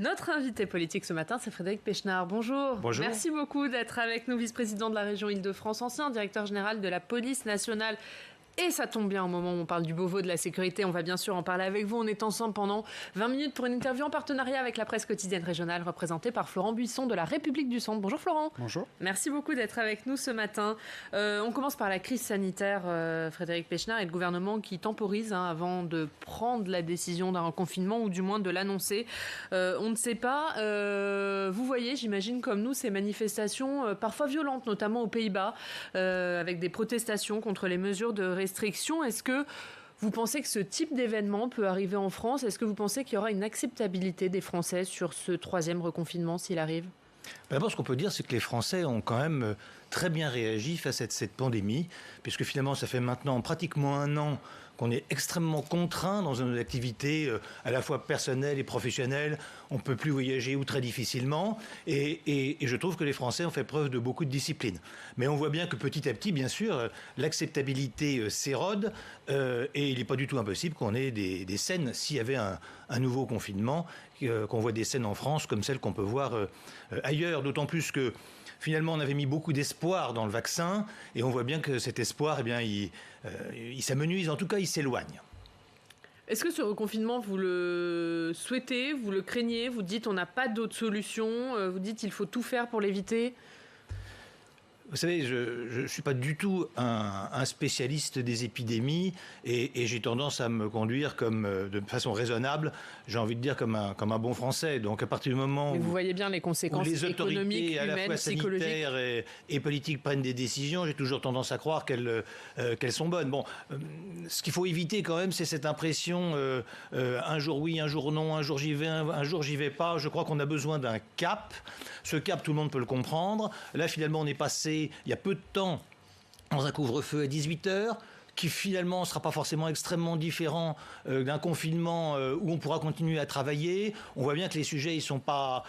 Notre invité politique ce matin, c'est Frédéric Pechnard. Bonjour. Bonjour. Merci beaucoup d'être avec nous, vice-président de la région Île-de-France, ancien directeur général de la police nationale. Et ça tombe bien au moment où on parle du Beauvau, de la sécurité. On va bien sûr en parler avec vous. On est ensemble pendant 20 minutes pour une interview en partenariat avec la presse quotidienne régionale représentée par Florent Buisson de la République du Centre. Bonjour Florent. Bonjour. Merci beaucoup d'être avec nous ce matin. On commence par la crise sanitaire, Frédéric Pechnard, et le gouvernement qui temporise avant de prendre la décision d'un reconfinement ou du moins de l'annoncer. On ne sait pas. Vous voyez, j'imagine comme nous, ces manifestations parfois violentes, notamment aux Pays-Bas, avec des protestations contre les mesures de restrictions. Est-ce que vous pensez que ce type d'événement peut arriver en France ? Est-ce que vous pensez qu'il y aura une acceptabilité des Français sur ce troisième reconfinement s'il arrive ? D'abord, ce qu'on peut dire, c'est que les Français ont quand même très bien réagi face à cette pandémie, puisque finalement, ça fait maintenant pratiquement un an qu'on est extrêmement contraint dans nos activités à la fois personnelles et professionnelles. On ne peut plus voyager ou très difficilement. Et je trouve que les Français ont fait preuve de beaucoup de discipline. Mais on voit bien que petit à petit, bien sûr, l'acceptabilité s'érode. Et il n'est pas du tout impossible qu'on ait des scènes, s'il y avait un nouveau confinement, qu'on voit des scènes en France comme celles qu'on peut voir ailleurs. D'autant plus que finalement, on avait mis beaucoup d'espoir dans le vaccin et on voit bien que cet espoir, il s'amenuise, en tout cas, il s'éloigne. Est-ce que ce reconfinement, vous le souhaitez, vous le craignez ? Vous dites on n'a pas d'autre solution, vous dites il faut tout faire pour l'éviter ? Vous savez, je ne suis pas du tout un spécialiste des épidémies et j'ai tendance à me conduire de façon raisonnable, j'ai envie de dire comme un bon Français. Donc à partir du moment où vous voyez bien les conséquences les autorités économiques, à la humaines, fois sanitaires et politiques prennent des décisions, j'ai toujours tendance à croire qu'elles sont bonnes. Bon, ce qu'il faut éviter quand même, c'est cette impression un jour oui, un jour non, un jour j'y vais, un jour j'y vais pas. Je crois qu'on a besoin d'un cap. Ce cap, tout le monde peut le comprendre. Là, finalement, on est passé il y a peu de temps dans un couvre-feu à 18h, qui finalement ne sera pas forcément extrêmement différent d'un confinement où on pourra continuer à travailler. On voit bien que les sujets, ils sont pas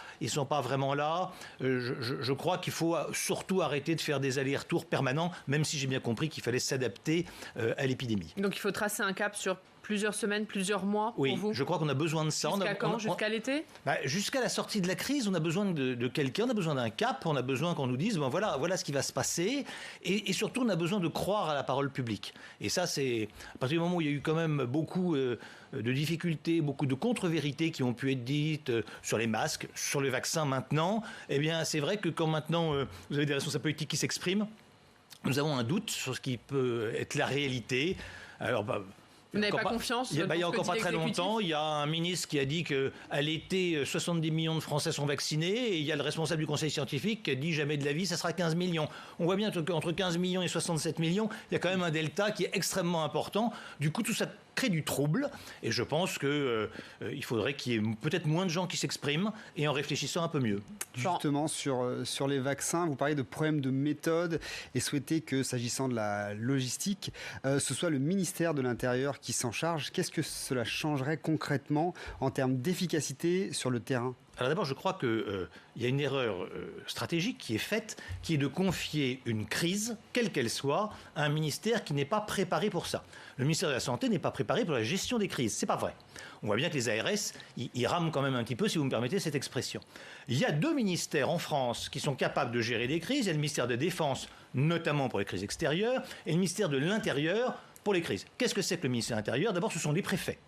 vraiment là. Je crois qu'il faut surtout arrêter de faire des allers-retours permanents, même si j'ai bien compris qu'il fallait s'adapter à l'épidémie. Donc il faut tracer un cap sur plusieurs semaines, plusieurs mois pour vous ? Oui, je crois qu'on a besoin de ça. Jusqu'à quand ? Jusqu'à l'été ? Jusqu'à la sortie de la crise, on a besoin de quelqu'un, on a besoin d'un cap, on a besoin qu'on nous dise, voilà ce qui va se passer. Et surtout, on a besoin de croire à la parole publique. Et ça, c'est à partir du moment où il y a eu quand même beaucoup de difficultés, beaucoup de contre-vérités qui ont pu être dites sur les masques, sur le vaccin maintenant, eh bien, c'est vrai que quand maintenant vous avez des responsables politiques qui s'expriment, nous avons un doute sur ce qui peut être la réalité. Alors, vous n'avez pas confiance ? Il y a encore pas très longtemps, il y a un ministre qui a dit qu'à l'été, 70 millions de Français sont vaccinés, et il y a le responsable du conseil scientifique qui a dit jamais de la vie, ça sera 15 millions. On voit bien qu'entre 15 millions et 67 millions, il y a quand même un delta qui est extrêmement important. Du coup, tout ça crée du trouble, et je pense qu'il faudrait qu'il y ait peut-être moins de gens qui s'expriment, et en réfléchissant un peu mieux. Justement, sur les vaccins, vous parlez de problèmes de méthode et souhaitez que, s'agissant de la logistique, ce soit le ministère de l'Intérieur qui s'en charge. Qu'est-ce que cela changerait concrètement en termes d'efficacité sur le terrain ? Alors d'abord, je crois qu'il y a une erreur stratégique qui est faite, qui est de confier une crise, quelle qu'elle soit, à un ministère qui n'est pas préparé pour ça. Le ministère de la Santé n'est pas préparé pour la gestion des crises. C'est pas vrai. On voit bien que les ARS, ils rament quand même un petit peu, si vous me permettez cette expression. Il y a 2 ministères en France qui sont capables de gérer des crises. Il y a le ministère de la Défense, notamment pour les crises extérieures, et le ministère de l'Intérieur pour les crises. Qu'est-ce que c'est que le ministère de l'Intérieur ? D'abord, ce sont les préfets.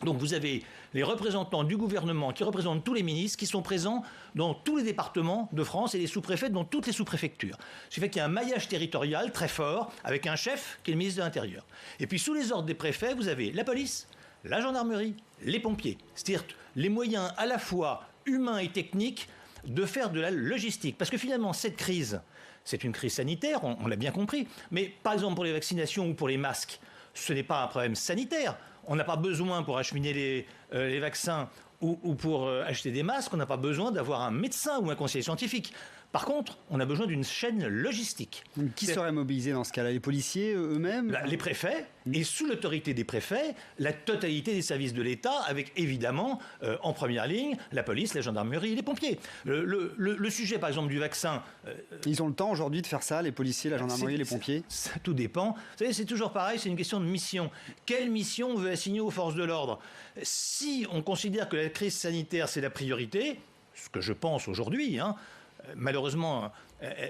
Donc vous avez les représentants du gouvernement qui représentent tous les ministres qui sont présents dans tous les départements de France et les sous-préfets dans toutes les sous-préfectures. Ce qui fait qu'il y a un maillage territorial très fort avec un chef qui est le ministre de l'Intérieur. Et puis sous les ordres des préfets, vous avez la police, la gendarmerie, les pompiers. C'est-à-dire les moyens à la fois humains et techniques de faire de la logistique. Parce que finalement, cette crise, c'est une crise sanitaire, on l'a bien compris. Mais par exemple pour les vaccinations ou pour les masques, ce n'est pas un problème sanitaire. On n'a pas besoin pour acheminer les vaccins ou pour acheter des masques, on n'a pas besoin d'avoir un médecin ou un conseiller scientifique. Par contre, on a besoin d'une chaîne logistique. Qui serait mobilisé dans ce cas-là? Les policiers eux-mêmes? Les préfets, et sous l'autorité des préfets, la totalité des services de l'État, avec évidemment, en première ligne, la police, la gendarmerie et les pompiers. Le sujet, par exemple, du vaccin... Ils ont le temps aujourd'hui de faire ça, les policiers, la gendarmerie, les pompiers? Tout dépend. Vous savez, c'est toujours pareil, c'est une question de mission. Quelle mission on veut assigner aux forces de l'ordre? Si on considère que la crise sanitaire, c'est la priorité, ce que je pense aujourd'hui, malheureusement,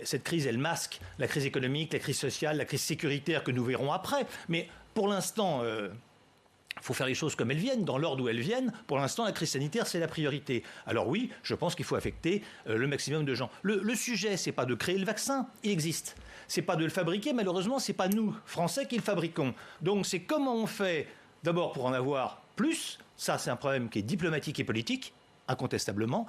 cette crise, elle masque la crise économique, la crise sociale, la crise sécuritaire que nous verrons après. Mais pour l'instant, il faut faire les choses comme elles viennent, dans l'ordre où elles viennent. Pour l'instant, la crise sanitaire, c'est la priorité. Alors oui, je pense qu'il faut affecter le maximum de gens. Le sujet, c'est pas de créer le vaccin, il existe. C'est pas de le fabriquer, malheureusement, c'est pas nous, Français, qui le fabriquons. Donc c'est comment on fait, d'abord pour en avoir plus. Ça, c'est un problème qui est diplomatique et politique, incontestablement.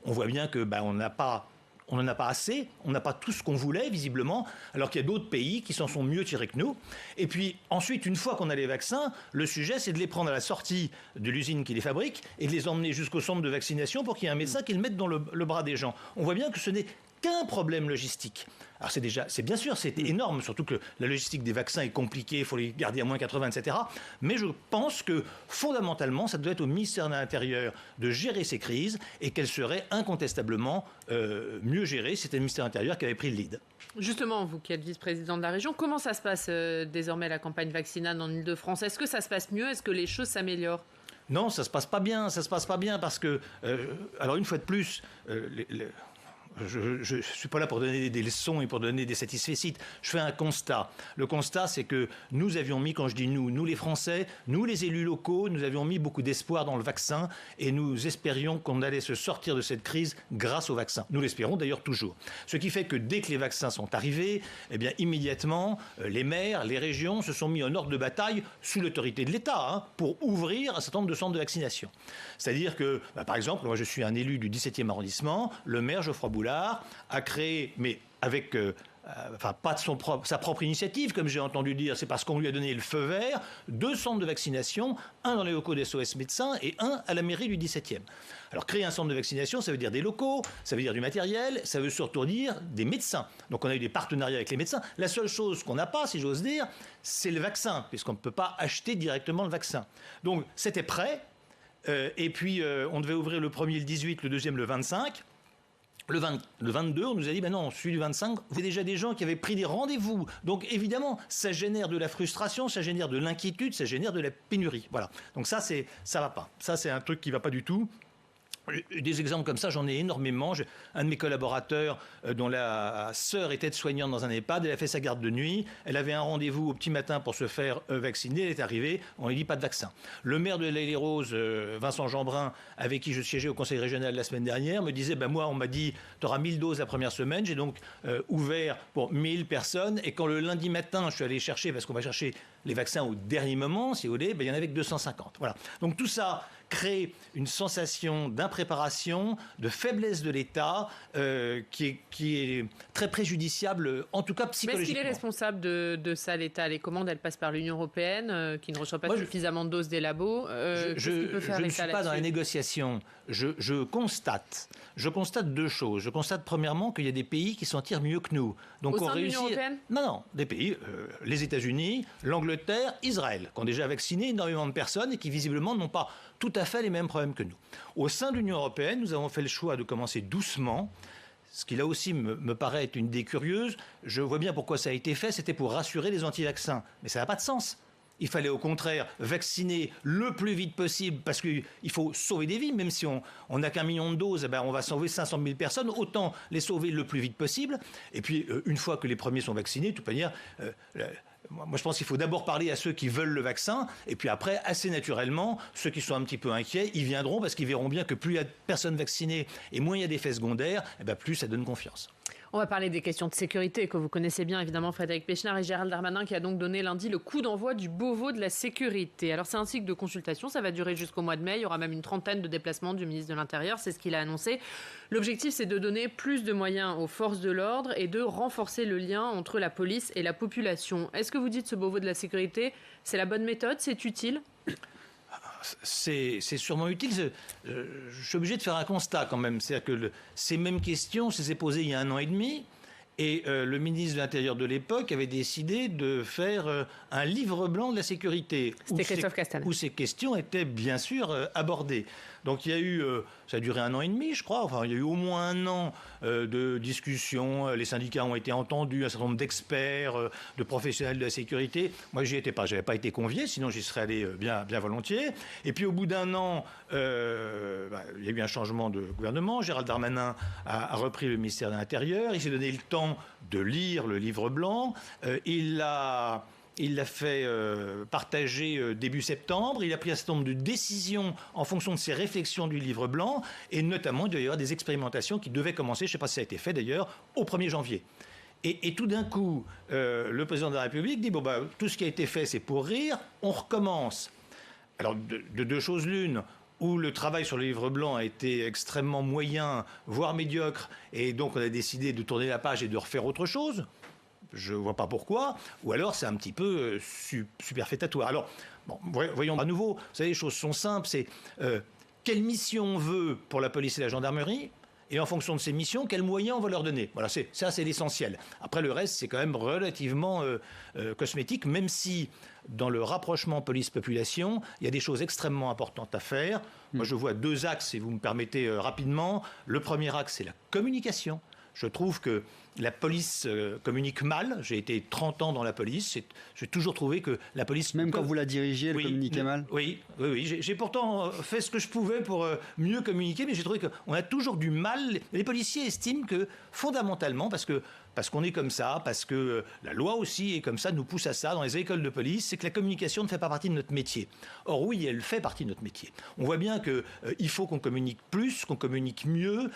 On voit bien que on n'en a pas assez, on n'a pas tout ce qu'on voulait, visiblement, alors qu'il y a d'autres pays qui s'en sont mieux tirés que nous. Et puis, ensuite, une fois qu'on a les vaccins, le sujet, c'est de les prendre à la sortie de l'usine qui les fabrique et de les emmener jusqu'au centre de vaccination pour qu'il y ait un médecin qui le mette dans le bras des gens. On voit bien que ce n'est qu'un problème logistique. Alors c'est bien sûr, c'est énorme, surtout que la logistique des vaccins est compliquée, il faut les garder à moins 80, etc. Mais je pense que fondamentalement, ça doit être au ministère de l'Intérieur de gérer ces crises et qu'elles seraient incontestablement mieux gérées. C'était le ministère de l'Intérieur qui avait pris le lead. Justement, vous qui êtes vice-président de la région, comment ça se passe désormais la campagne vaccinale en Ile-de-France? Est-ce que ça se passe mieux? Est-ce que les choses s'améliorent? Non, ça se passe pas bien. Ça se passe pas bien parce que, alors une fois de plus, je ne suis pas là pour donner des leçons et pour donner des satisfecit. Je fais un constat. Le constat, c'est que nous avions mis, quand je dis nous les Français, nous les élus locaux, nous avions mis beaucoup d'espoir dans le vaccin et nous espérions qu'on allait se sortir de cette crise grâce au vaccin. Nous l'espérons d'ailleurs toujours. Ce qui fait que dès que les vaccins sont arrivés, eh bien immédiatement, les maires, les régions se sont mis en ordre de bataille sous l'autorité de l'État pour ouvrir un certain nombre de centres de vaccination. C'est-à-dire que, par exemple, moi je suis un élu du 17e arrondissement, le maire Geoffroy Boulard a créé, mais avec, pas de sa propre initiative, comme j'ai entendu dire, c'est parce qu'on lui a donné le feu vert, 2 centres de vaccination, un dans les locaux des SOS médecins et un à la mairie du 17e. Alors créer un centre de vaccination, ça veut dire des locaux, ça veut dire du matériel, ça veut surtout dire des médecins. Donc on a eu des partenariats avec les médecins. La seule chose qu'on n'a pas, si j'ose dire, c'est le vaccin, puisqu'on ne peut pas acheter directement le vaccin. Donc c'était prêt, et puis on devait ouvrir le premier le 18, le deuxième le 25. Le 22, on nous a dit, non, celui du 25, vous avez déjà des gens qui avaient pris des rendez-vous. Donc, évidemment, ça génère de la frustration, ça génère de l'inquiétude, ça génère de la pénurie. Voilà. Donc ça va pas. Ça, c'est un truc qui va pas du tout. Des exemples comme ça, j'en ai énormément. Un de mes collaborateurs, dont la sœur était aide-soignante dans un EHPAD, elle a fait sa garde de nuit. Elle avait un rendez-vous au petit matin pour se faire vacciner. Elle est arrivée, on lui dit pas de vaccin. Le maire de l'Haye-les-Roses, Vincent Jeanbrun, avec qui je siégeais au conseil régional la semaine dernière, me disait, moi, on m'a dit, tu auras 1000 doses la première semaine. J'ai donc ouvert pour 1000 personnes. Et quand le lundi matin, je suis allé chercher, parce qu'on va chercher les vaccins au dernier moment, si vous voulez, il y en avait que 250. Voilà. Donc tout ça crée une sensation d'impréparation, de faiblesse de l'État qui est très préjudiciable, en tout cas psychologiquement. Mais est-ce qu'il est responsable de ça, l'État? Les commandes, elles passent par l'Union européenne, qui ne reçoit pas suffisamment de doses des labos. Je ne suis pas dans la négociation. Je constate 2 choses. Je constate premièrement qu'il y a des pays qui s'en tirent mieux que nous. Donc Au sein de l'Union européenne ? Non, des pays, les États-Unis, l'Angleterre, Israël, qui ont déjà vacciné énormément de personnes et qui visiblement n'ont pas tout à fait les mêmes problèmes que nous. Au sein de l'Union européenne, nous avons fait le choix de commencer doucement, ce qui là aussi me paraît être une idée curieuse. Je vois bien pourquoi ça a été fait, c'était pour rassurer les anti-vaccins. Mais ça n'a pas de sens. Il fallait au contraire vacciner le plus vite possible parce qu'il faut sauver des vies. Même si on n'a qu'1 million de doses, on va sauver 500 000 personnes. Autant les sauver le plus vite possible. Et puis, une fois que les premiers sont vaccinés, de toute manière, moi je pense qu'il faut d'abord parler à ceux qui veulent le vaccin. Et puis après, assez naturellement, ceux qui sont un petit peu inquiets, ils viendront parce qu'ils verront bien que plus il y a de personnes vaccinées et moins il y a d'effets secondaires, plus ça donne confiance. On va parler des questions de sécurité que vous connaissez bien, évidemment, Frédérique Péchenard et Gérald Darmanin, qui a donc donné lundi le coup d'envoi du Beauvau de la sécurité. Alors c'est un cycle de consultation, ça va durer jusqu'au mois de mai. Il y aura même une trentaine de déplacements du ministre de l'Intérieur, c'est ce qu'il a annoncé. L'objectif, c'est de donner plus de moyens aux forces de l'ordre et de renforcer le lien entre la police et la population. Est-ce que vous dites ce Beauvau de la sécurité, c'est la bonne méthode, c'est utile ? c'est sûrement utile. Je suis obligé de faire un constat quand même. C'est-à-dire que ces mêmes questions, je les ai posées il y a 1 an et demi. Et le ministre de l'Intérieur de l'époque avait décidé de faire un livre blanc de la sécurité. C'était Christophe Castaner. Où ces questions étaient bien sûr abordées. Donc il y a eu, ça a duré 1 an et demi, je crois. Enfin, il y a eu au moins 1 an de discussions. Les syndicats ont été entendus, un certain nombre d'experts, de professionnels de la sécurité. Moi, j'y étais pas. J'avais pas été convié, sinon j'y serais allé bien volontiers. Et puis au bout d'1 an, il y a eu un changement de gouvernement. Gérald Darmanin a repris le ministère de l'Intérieur. Il s'est donné le temps de lire le livre blanc. Il l'a fait partager début septembre. Il a pris un certain nombre de décisions en fonction de ses réflexions du livre blanc. Et notamment, il doit y avoir des expérimentations qui devaient commencer, je ne sais pas si ça a été fait d'ailleurs, au 1er janvier. Et tout d'un coup, le président de la République dit tout ce qui a été fait, c'est pour rire, on recommence. Alors, de 2 choses l'une, où le travail sur le livre blanc a été extrêmement moyen, voire médiocre, et donc on a décidé de tourner la page et de refaire autre chose. Je ne vois pas pourquoi. Ou alors c'est un petit peu superfétatoire. Alors, voyons à nouveau. Vous savez, les choses sont simples. C'est quelle mission on veut pour la police et la gendarmerie, et en fonction de ces missions, quels moyens on va leur donner. Voilà, ça c'est l'essentiel. Après, le reste, c'est quand même relativement cosmétique, même si dans le rapprochement police-population, il y a des choses extrêmement importantes à faire. Moi, je vois 2 axes, si vous me permettez rapidement. Le premier axe, c'est la communication. Je trouve que la police communique mal. J'ai été 30 ans dans la police. J'ai toujours trouvé que la police... Même quand vous la dirigiez, elle communiquait mal. Oui. J'ai pourtant fait ce que je pouvais pour mieux communiquer, mais j'ai trouvé qu'on a toujours du mal. Les policiers estiment que, fondamentalement, parce qu'on est comme ça, parce que la loi aussi est comme ça, nous pousse à ça dans les écoles de police, c'est que la communication ne fait pas partie de notre métier. Or oui, elle fait partie de notre métier. On voit bien qu'il faut qu'on communique plus, qu'on communique mieux,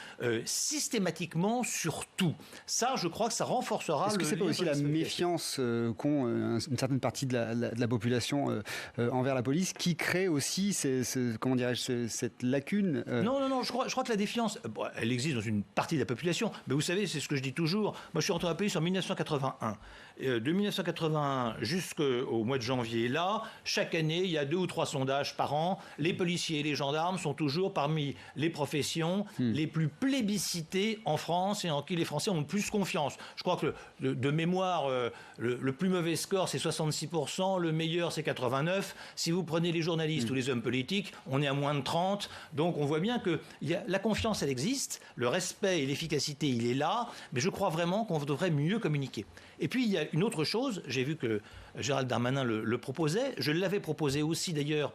systématiquement sur tout. Ça, je crois que ça renforcera... Est-ce que c'est pas aussi la méfiance qu'ont une certaine partie de la population envers la police qui crée aussi cette lacune Non, je crois que la défiance, elle existe dans une partie de la population. Mais vous savez, c'est ce que je dis toujours. Moi, je suis rentré dans la police en 1981. De 1981 jusqu'au mois de janvier, là, chaque année, il y a 2 ou 3 sondages par an. Les policiers et les gendarmes sont toujours parmi les professions les plus plébiscitées en France et en qui les Français ont le plus confiance. Je crois que de mémoire, le plus mauvais score, c'est 66%, le meilleur, c'est 89%. Si vous prenez les journalistes ou les hommes politiques, on est à moins de 30%. Donc on voit bien que la confiance, elle existe, le respect et l'efficacité, il est là, mais je crois vraiment qu'on devrait mieux communiquer. Et puis il y a une autre chose, j'ai vu que Gérald Darmanin le proposait, je l'avais proposé aussi d'ailleurs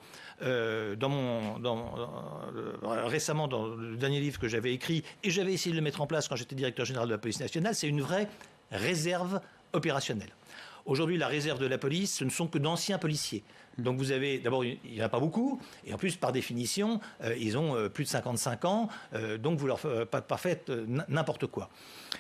récemment dans le dernier livre que j'avais écrit, et j'avais essayé de le mettre en place quand j'étais directeur général de la police nationale, c'est une vraie réserve opérationnelle. Aujourd'hui, la réserve de la police, ce ne sont que d'anciens policiers. Donc vous avez, d'abord, il n'y en a pas beaucoup, et en plus, par définition, ils ont plus de 55 ans, donc vous leur pas faites n'importe quoi.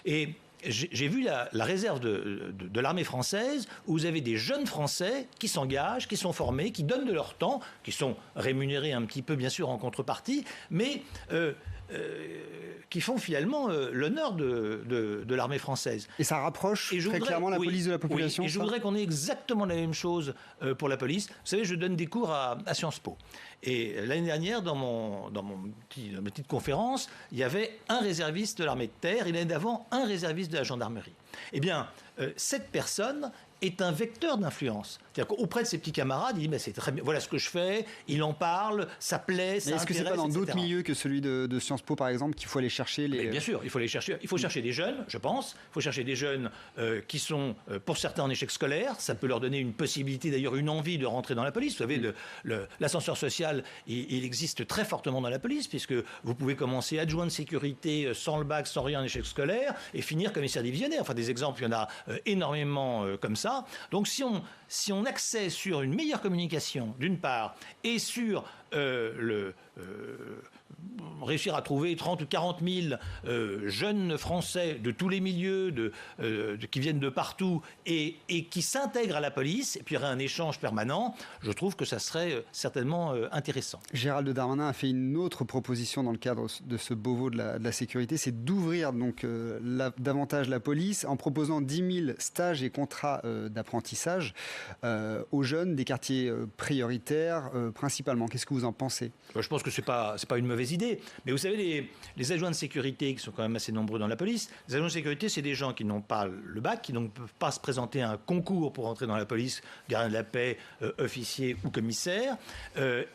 Et j'ai vu la réserve de l'armée française, où vous avez des jeunes Français qui s'engagent, qui sont formés, qui donnent de leur temps, qui sont rémunérés un petit peu, bien sûr, en contrepartie, mais qui font finalement l'honneur de l'armée française. Et ça rapproche très clairement la police de la population. Oui, et je voudrais qu'on ait exactement la même chose pour la police. Vous savez, je donne des cours à Sciences Po. Et l'année dernière, dans ma petite conférence, il y avait un réserviste de l'armée de terre et l'année d'avant, un réserviste de la gendarmerie. Eh bien, cette personne est un vecteur d'influence. C'est-à-dire qu'auprès de ses petits camarades, il dit c'est très bien, voilà ce que je fais, il en parle, ça plaît, ça intéresse, est-ce que c'est pas dans d'autres milieux que celui de Sciences Po, par exemple, qu'il faut aller chercher les... Mais bien sûr, il faut chercher des jeunes, je pense. Il faut chercher des jeunes qui sont, pour certains, en échec scolaire. Ça peut leur donner une possibilité, d'ailleurs, une envie de rentrer dans la police. Vous savez, l'ascenseur social, il existe très fortement dans la police, puisque vous pouvez commencer adjoint de sécurité sans le bac, sans rien en échec scolaire, et finir commissaire divisionnaire. Enfin, des exemples, il y en a énormément comme ça. Donc, si on axait sur une meilleure communication, d'une part, et sur réussir à trouver 30 ou 40 000 jeunes Français de tous les milieux, qui viennent de partout et qui s'intègrent à la police, et puis il y aurait un échange permanent, je trouve que ça serait certainement intéressant. Gérald Darmanin a fait une autre proposition dans le cadre de ce Beauvau de la sécurité, c'est d'ouvrir donc davantage la police en proposant 10 000 stages et contrats d'apprentissage aux jeunes des quartiers prioritaires principalement. Qu'est-ce que vous en pensez ? Je pense que c'est pas une mauvaise idée. Mais vous savez, les adjoints de sécurité, qui sont quand même assez nombreux dans la police, les adjoints de sécurité, c'est des gens qui n'ont pas le bac, qui ne peuvent pas se présenter à un concours pour entrer dans la police, gardien de la paix, officier ou commissaire,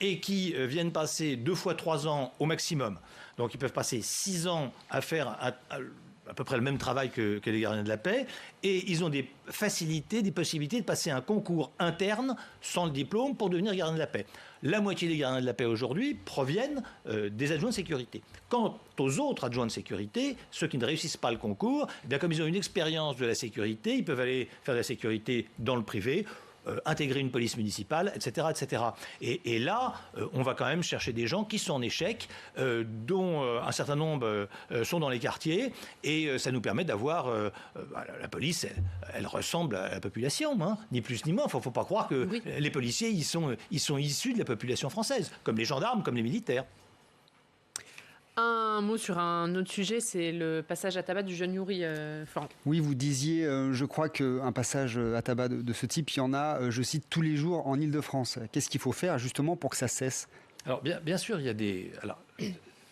et qui viennent passer 2 fois 3 ans au maximum. Donc ils peuvent passer 6 ans à faire à peu près le même travail que les gardiens de la paix, et ils ont des facilités, des possibilités de passer un concours interne sans le diplôme pour devenir gardien de la paix. La moitié des gardiens de la paix aujourd'hui proviennent des adjoints de sécurité. Quant aux autres adjoints de sécurité, ceux qui ne réussissent pas le concours, eh bien, comme ils ont une expérience de la sécurité, ils peuvent aller faire de la sécurité dans le privé, intégrer une police municipale, etc. etc. Et là, on va quand même chercher des gens qui sont en échec, dont un certain nombre sont dans les quartiers, et ça nous permet d'avoir... la police, elle ressemble à la population, hein, ni plus ni moins. Il ne faut pas croire que les policiers, ils sont issus de la population française, comme les gendarmes, comme les militaires. Un mot sur un autre sujet, c'est le passage à tabac du jeune Youri, Florent. Oui, vous disiez, je crois qu'un passage à tabac de ce type, il y en a, je cite, tous les jours en Ile-de-France. Qu'est-ce qu'il faut faire justement pour que ça cesse ? Alors, bien sûr, il y a des... Alors,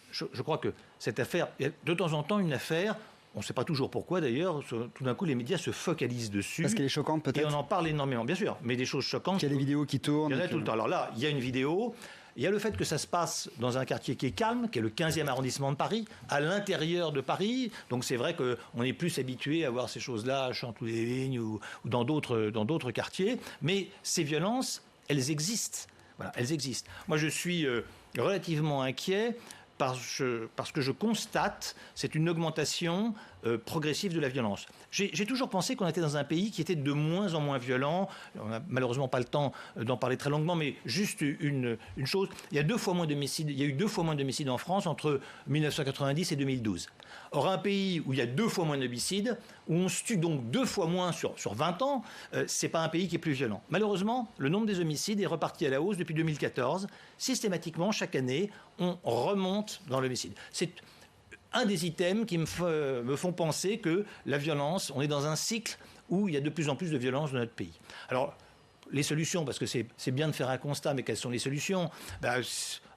je crois que cette affaire, il y a de temps en temps une affaire... On ne sait pas toujours pourquoi d'ailleurs, tout d'un coup les médias se focalisent dessus. Parce qu'elle est choquante peut-être. Et on en parle énormément, bien sûr, mais des choses choquantes. Il y a des vidéos qui tournent. Il y en a tout le temps. Alors là, il y a une vidéo. Il y a le fait que ça se passe dans un quartier qui est calme, qui est le 15e arrondissement de Paris, à l'intérieur de Paris. Donc c'est vrai qu'on est plus habitué à voir ces choses-là à Chanteloup-les-Vignes ou dans d'autres quartiers. Mais ces violences, elles existent. Voilà, elles existent. Moi, je suis relativement inquiet parce que je constate, c'est une augmentation progressive de la violence. J'ai toujours pensé qu'on était dans un pays qui était de moins en moins violent. On n'a malheureusement pas le temps d'en parler très longuement, mais juste une chose. Il y a eu 2 fois moins d'homicides en France entre 1990 et 2012. Or, un pays où il y a 2 fois moins d'homicides, où on se tue donc 2 fois moins sur 20 ans, c'est pas un pays qui est plus violent. Malheureusement, le nombre des homicides est reparti à la hausse depuis 2014. Systématiquement, chaque année, on remonte dans l'homicide. C'est un des items qui me font penser que la violence, on est dans un cycle où il y a de plus en plus de violence dans notre pays. Alors, les solutions, parce que c'est bien de faire un constat, mais quelles sont les solutions ?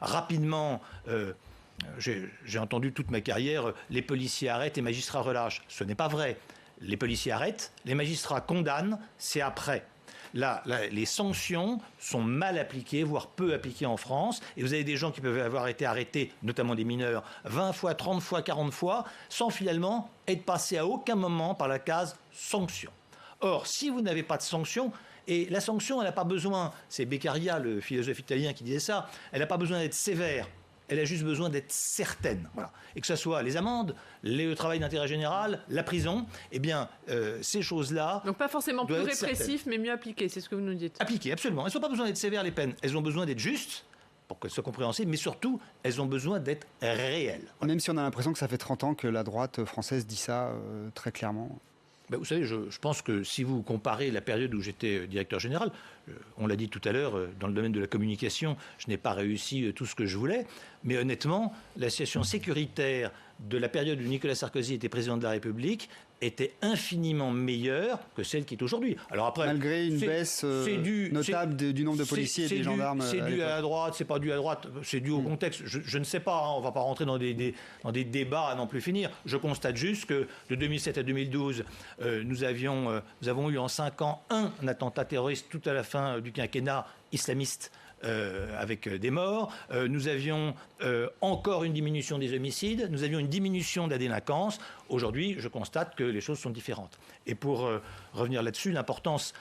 Rapidement, j'ai entendu toute ma carrière, les policiers arrêtent, les magistrats relâchent. Ce n'est pas vrai. Les policiers arrêtent, les magistrats condamnent, c'est après. Là, les sanctions sont mal appliquées, voire peu appliquées en France. Et vous avez des gens qui peuvent avoir été arrêtés, notamment des mineurs, 20 fois, 30 fois, 40 fois, sans finalement être passés à aucun moment par la case sanction. Or, si vous n'avez pas de sanction, et la sanction, elle n'a pas besoin, c'est Beccaria, le philosophe italien, qui disait ça, elle n'a pas besoin d'être sévère. Elle a juste besoin d'être certaine. Voilà. Et que ce soit les amendes, le travail d'intérêt général, la prison, eh bien, ces choses-là... Donc pas forcément plus répressif, mais mieux appliqué, c'est ce que vous nous dites. Appliqué, absolument. Elles n'ont pas besoin d'être sévères, les peines. Elles ont besoin d'être justes, pour qu'elles soient compréhensibles, mais surtout, elles ont besoin d'être réelles. Voilà. Même si on a l'impression que ça fait 30 ans que la droite française dit ça très clairement. Vous savez, je pense que si vous comparez la période où j'étais directeur général, on l'a dit tout à l'heure, dans le domaine de la communication, je n'ai pas réussi tout ce que je voulais, mais honnêtement, la situation sécuritaire de la période où Nicolas Sarkozy était président de la République était infiniment meilleure que celle qui est aujourd'hui. Alors après, malgré une baisse notable du nombre de policiers et des gendarmes. C'est dû à la droite, c'est pas dû à droite, c'est dû au contexte. Je ne sais pas, hein, on ne va pas rentrer dans des débats à n'en plus finir. Je constate juste que de 2007 à 2012, nous avons eu en 5 ans un attentat terroriste tout à la fin du quinquennat islamiste. Avec des morts, nous avions encore une diminution des homicides, nous avions une diminution de la délinquance. Aujourd'hui, je constate que les choses sont différentes. Et pour revenir là-dessus, l'importance,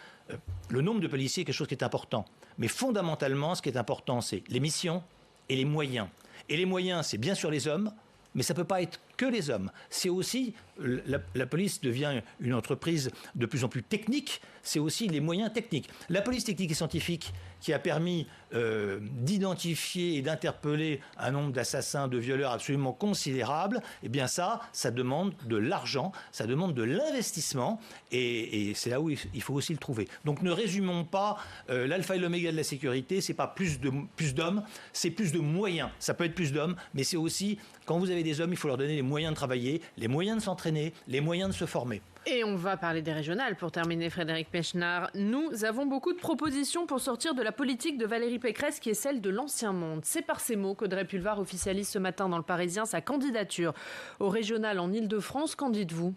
le nombre de policiers est quelque chose qui est important. Mais fondamentalement, ce qui est important, c'est les missions et les moyens. Et les moyens, c'est bien sûr les hommes, mais ça ne peut pas être que les hommes. C'est aussi, la police devient une entreprise de plus en plus technique, c'est aussi les moyens techniques. La police technique et scientifique qui a permis d'identifier et d'interpeller un nombre d'assassins, de violeurs absolument considérable, eh bien ça demande de l'argent, ça demande de l'investissement, et c'est là où il faut aussi le trouver. Donc ne résumons pas l'alpha et l'oméga de la sécurité, c'est pas plus d'hommes, c'est plus de moyens. Ça peut être plus d'hommes, mais c'est aussi, quand vous avez des hommes, il faut leur donner les moyens de travailler, les moyens de s'entraîner, les moyens de se former. Et on va parler des régionales pour terminer, Frédéric Pechnard. Nous avons beaucoup de propositions pour sortir de la politique de Valérie Pécresse qui est celle de l'ancien monde. C'est par ces mots qu'Audrey Pulvar officialise ce matin dans Le Parisien sa candidature aux régionales en Ile-de-France. Qu'en dites-vous ?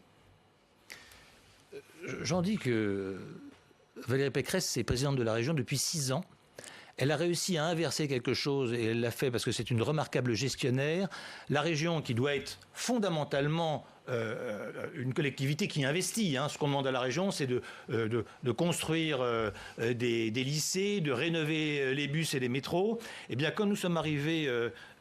J'en dis que Valérie Pécresse est présidente de la région depuis 6 ans. Elle a réussi à inverser quelque chose et elle l'a fait parce que c'est une remarquable gestionnaire. La région qui doit être fondamentalement une collectivité qui investit. Ce qu'on demande à la région, c'est de construire des lycées, de rénover les bus et les métros. Eh bien, quand nous sommes arrivés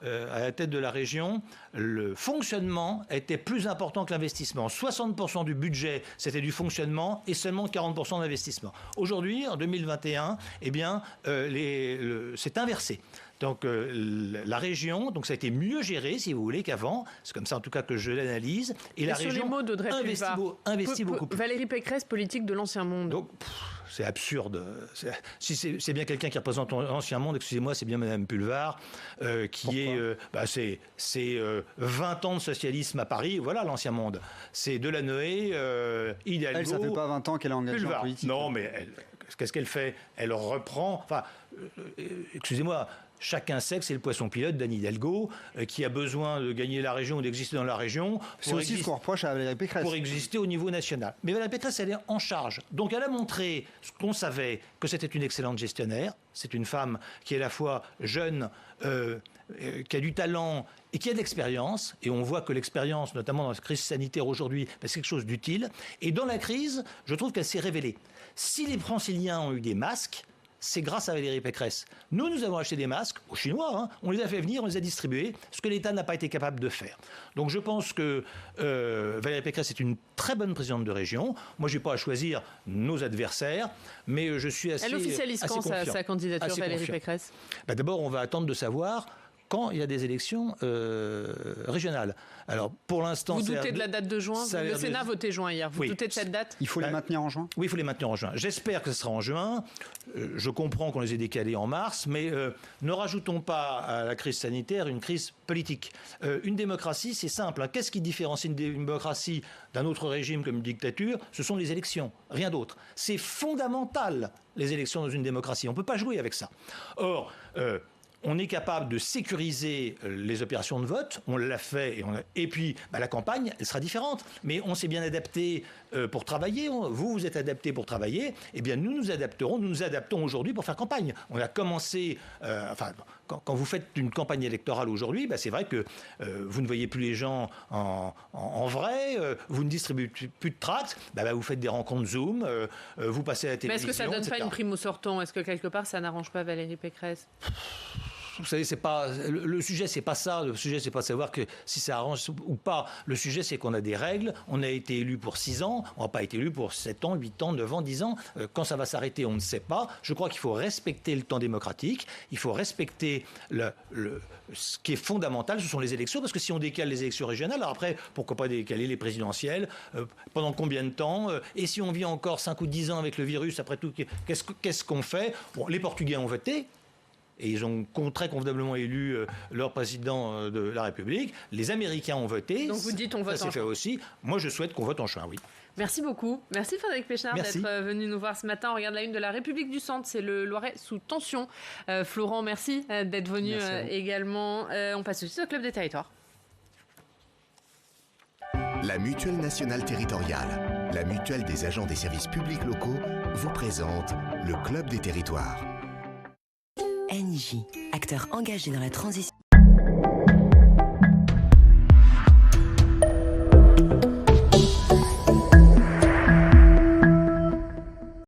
à la tête de la région, le fonctionnement était plus important que l'investissement. 60% du budget, c'était du fonctionnement et seulement 40% d'investissement. Aujourd'hui, en 2021, eh bien, c'est inversé. Donc la région, donc ça a été mieux géré, si vous voulez, qu'avant. C'est comme ça, en tout cas, que je l'analyse. Et la région sur les mots d'Audrey investit beaucoup plus. Valérie Pécresse, politique de l'ancien monde. Donc, c'est absurde. Si c'est bien quelqu'un qui représente l'ancien monde, excusez-moi, c'est bien Madame Pulvar, qui c'est 20 ans de socialisme à Paris. Voilà l'ancien monde. C'est Delanoë, Hidalgo. Elle, ça fait pas 20 ans qu'elle est engagée Pulvar. en politique. Non, mais qu'est-ce qu'elle fait ? Elle reprend. Enfin, excusez-moi. Chacun sait que c'est le poisson pilote d'Anne Hidalgo qui a besoin de gagner la région ou d'exister dans la région. C'est aussi ce qu'on reproche à Valérie Pécresse. Pour exister au niveau national. Mais Valérie Pécresse, elle est en charge. Donc elle a montré ce qu'on savait, que c'était une excellente gestionnaire. C'est une femme qui est à la fois jeune, qui a du talent et qui a de l'expérience. Et on voit que l'expérience, notamment dans la crise sanitaire aujourd'hui, c'est quelque chose d'utile. Et dans la crise, je trouve qu'elle s'est révélée. Si les Franciliens ont eu des masques, c'est grâce à Valérie Pécresse. Nous avons acheté des masques aux Chinois, on les a fait venir, on les a distribués, ce que l'État n'a pas été capable de faire. Donc je pense que Valérie Pécresse est une très bonne présidente de région. Moi, je n'ai pas à choisir nos adversaires, mais je suis assez confiant. Elle officialise quand sa candidature, Valérie Pécresse ? D'abord, on va attendre de savoir quand il y a des élections régionales. Alors, pour l'instant... Vous doutez de la date de juin ? Le Sénat a voté juin hier. Vous doutez de cette date ? Il faut les maintenir en juin ? Oui, il faut les maintenir en juin. J'espère que ce sera en juin. Je comprends qu'on les ait décalés en mars, mais ne rajoutons pas à la crise sanitaire une crise politique. Une démocratie, c'est simple. Qu'est-ce qui différencie une démocratie d'un autre régime comme une dictature ? Ce sont les élections, rien d'autre. C'est fondamental, les élections dans une démocratie. On ne peut pas jouer avec ça. Or... on est capable de sécuriser les opérations de vote, on l'a fait, et puis la campagne, elle sera différente. Mais on s'est bien adapté pour travailler, vous êtes adapté pour travailler, eh bien nous nous adaptons aujourd'hui pour faire campagne. On a commencé, quand vous faites une campagne électorale aujourd'hui, c'est vrai que vous ne voyez plus les gens en vrai, vous ne distribuez plus de tracts, vous faites des rencontres Zoom, vous passez à la télévision. Mais est-ce que ça ne donne pas une prime au sortant ? Est-ce que quelque part ça n'arrange pas Valérie Pécresse ? Vous savez, le sujet, c'est pas ça. Le sujet, c'est pas de savoir que si ça arrange ou pas. Le sujet, c'est qu'on a des règles. On a été élu pour 6 ans. On n'a pas été élu pour 7 ans, 8 ans, 9 ans, 10 ans. Quand ça va s'arrêter, on ne sait pas. Je crois qu'il faut respecter le temps démocratique. Il faut respecter ce qui est fondamental, ce sont les élections. Parce que si on décale les élections régionales, alors après, pourquoi pas décaler les présidentielles ? Pendant combien de temps ? Et si on vit encore 5 ou 10 ans avec le virus, après tout, qu'est-ce qu'on fait ? Bon, les Portugais ont voté. Et ils ont très convenablement élu leur président de la République. Les Américains ont voté. Donc vous dites on vote en juin. Ça s'est fait aussi. Moi, je souhaite qu'on vote en juin, oui. Merci beaucoup. Merci Frédéric Pechnard d'être venu nous voir ce matin. On regarde la une de la République du Centre. C'est le Loiret sous tension. Florent, merci d'être venu également. On passe aussi au Club des Territoires. La Mutuelle Nationale Territoriale, la mutuelle des agents des services publics locaux, vous présente le Club des Territoires. NJ, acteur engagé dans la transition.